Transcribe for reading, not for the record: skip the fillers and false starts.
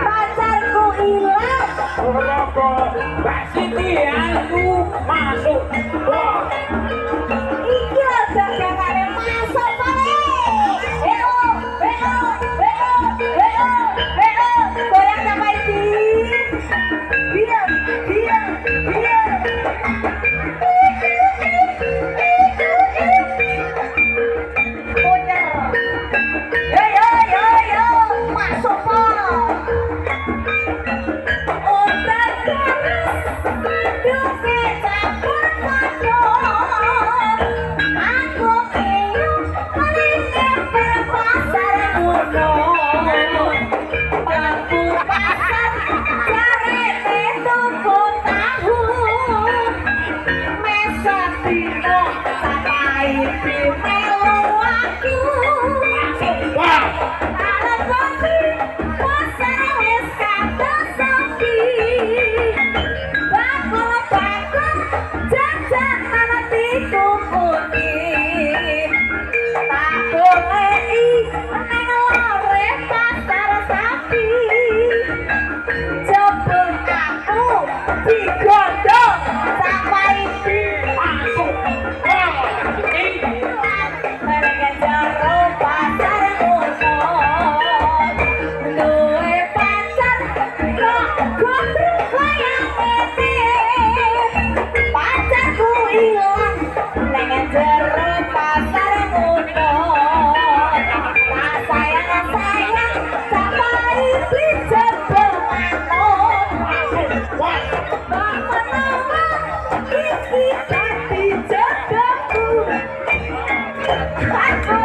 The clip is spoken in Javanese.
Pacarku ilang rokok Mbak Siti aku masuk Iki lho dagangannya masuk paling. Heo, heo, heo, heo, heo. Goyang sampai di. Diam, diam, diam. Puter. Yo, yo, yo, yo. Masuk po. Otak keras. Aduh, kecapur mandor. Aku ingin melingkar pasar kuno. Bangku pasar jarene tuku tahu. Mesak dino sampai di melu aku. wah Kalau kopi pasar wis kados sepi. Bakul-bakul jajanan ditukuni. Tak goleki neng lore pasar sapi. Jebul aku digondong sampai di masuk wah Siti mereka jaro pasar kuno. Duwe pacar kok gondrong koyang ini. Pacarku ilang neng jero pasar kuno. Tak sayang-sayang sampai dijebol manut. wah Menawa iki dadi jodohku. Aku